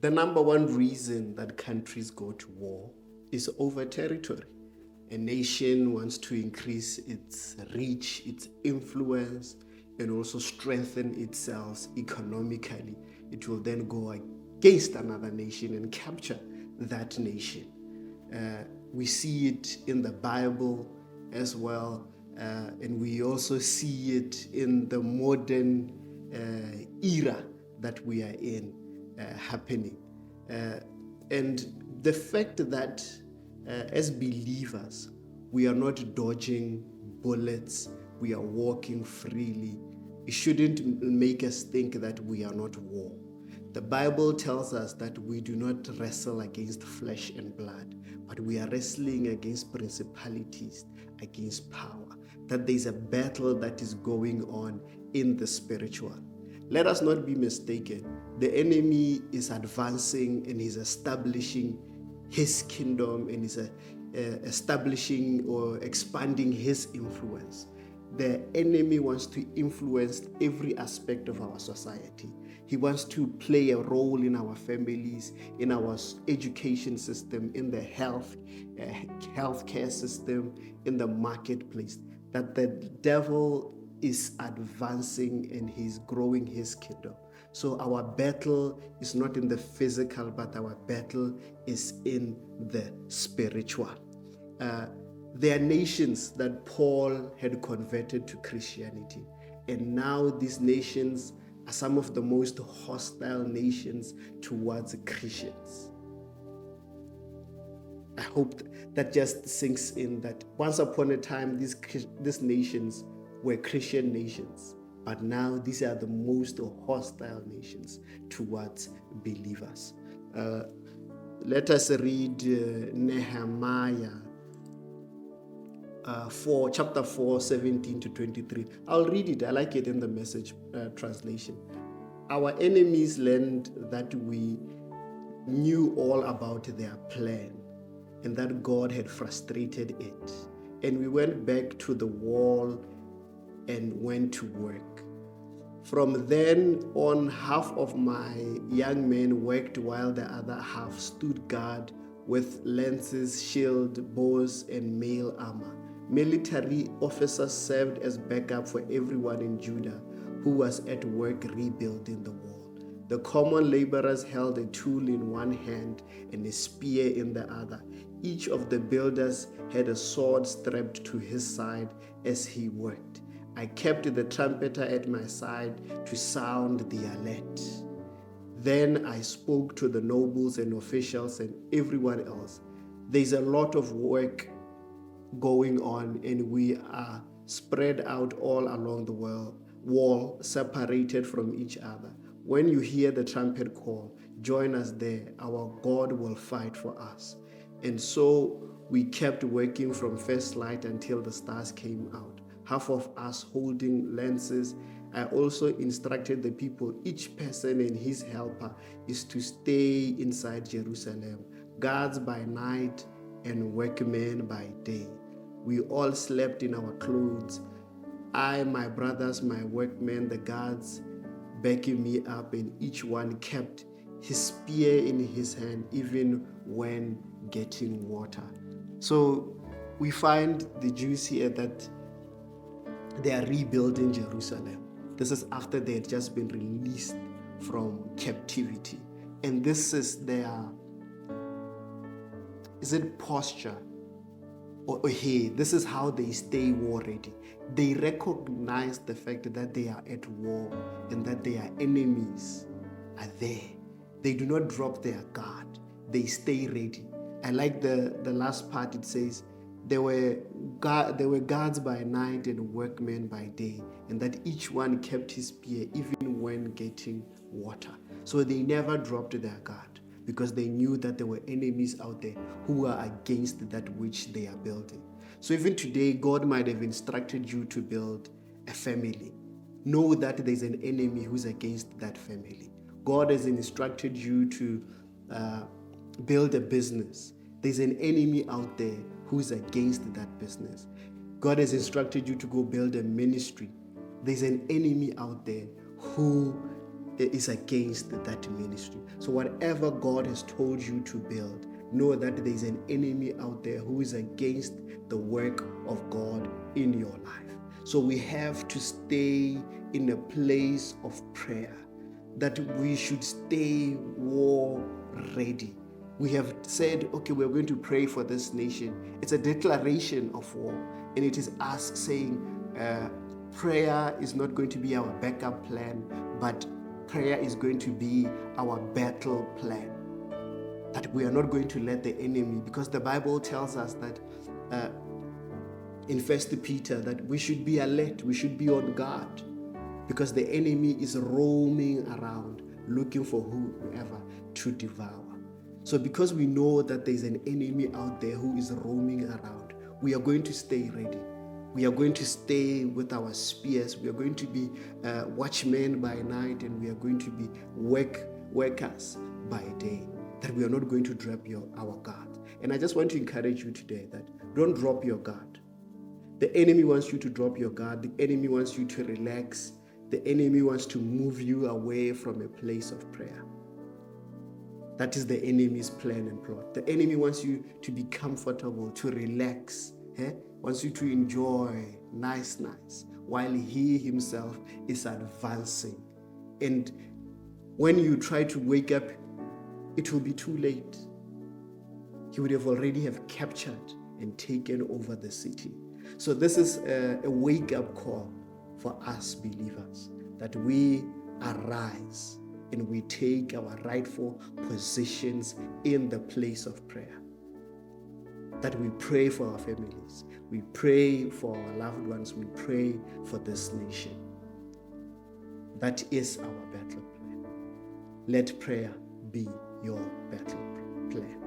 The number one reason that countries go to war is over territory. A nation wants to increase its reach, its influence, and also strengthen itself economically. It will then go against another nation and capture that nation. We see it in the Bible as well, and we also see it in the modern era that we are in happening. And the fact that as believers, we are not dodging bullets, we are walking freely, it shouldn't make us think that we are not war. The Bible tells us that we do not wrestle against flesh and blood, but we are wrestling against principalities, against power, that there's a battle that is going on in the spiritual. Let us not be mistaken. The enemy is advancing and is establishing his kingdom and is establishing or expanding his influence. The enemy wants to influence every aspect of our society. He wants to play a role in our families, in our education system, in the healthcare system, in the marketplace. That the devil is advancing and he's growing his kingdom. So our battle is not in the physical, but our battle is in the spiritual. There are nations that Paul had converted to Christianity, and now these nations are some of the most hostile nations towards Christians. I hope that just sinks in, that once upon a time these nations were Christian nations, but now these are the most hostile nations towards believers. Let us read Nehemiah chapter 4, 17 to 23. I'll read it. I like it in the Message translation. Our enemies learned that we knew all about their plan and that God had frustrated it. And we went back to the wall and went to work. From then on, half of my young men worked while the other half stood guard with lances, shield, bows, and mail armor. Military officers served as backup for everyone in Judah who was at work rebuilding the wall. The common laborers held a tool in one hand and a spear in the other. Each of the builders had a sword strapped to his side as he worked. I kept the trumpeter at my side to sound the alert. Then I spoke to the nobles and officials and everyone else. There's a lot of work going on, and we are spread out all along the wall, separated from each other. When you hear the trumpet call, join us there. Our God will fight for us. And so we kept working from first light until the stars came out. Half of us holding lances. I also instructed the people, each person and his helper is to stay inside Jerusalem, guards by night and workmen by day. We all slept in our clothes. I, my brothers, my workmen, the guards backing me up, and each one kept his spear in his hand, even when getting water. So we find the Jews here that they are rebuilding Jerusalem. This is after they had just been released from captivity. And this is their, posture? This is how they stay war ready. They recognize the fact that they are at war and that their enemies are there. They do not drop their guard. They stay ready. I like the last part. It says, there were guards by night and workmen by day, and that each one kept his spear even when getting water. So they never dropped their guard because they knew that there were enemies out there who were against that which they are building. So even today, God might have instructed you to build a family. Know that there's an enemy who's against that family. God has instructed you to build a business. There's an enemy out there who's against that business. God has instructed you to go build a ministry. There's an enemy out there who is against that ministry. So whatever God has told you to build, know that there is an enemy out there who is against the work of God in your life. So we have to stay in a place of prayer, that we should stay war ready. We have said, okay, we're going to pray for this nation. It's a declaration of war, and it is us saying, prayer is not going to be our backup plan, but prayer is going to be our battle plan. That we are not going to let the enemy, because the Bible tells us that in 1 Peter that we should be alert, we should be on guard, because the enemy is roaming around looking for whoever to devour. So because we know that there's an enemy out there who is roaming around, we are going to stay ready. We are going to stay with our spears. We are going to be watchmen by night, and we are going to be workers by day. That we are not going to drop our guard. And I just want to encourage you today that don't drop your guard. The enemy wants you to drop your guard. The enemy wants you to relax. The enemy wants to move you away from a place of prayer. That is the enemy's plan and plot. The enemy wants you to be comfortable, to relax, wants you to enjoy nice, while he himself is advancing. And when you try to wake up, it will be too late. He would have already have captured and taken over the city. So this is a wake-up call for us believers, that we arise and we take our rightful positions in the place of prayer. That we pray for our families, we pray for our loved ones, we pray for this nation. That is our battle plan. Let prayer be your battle plan.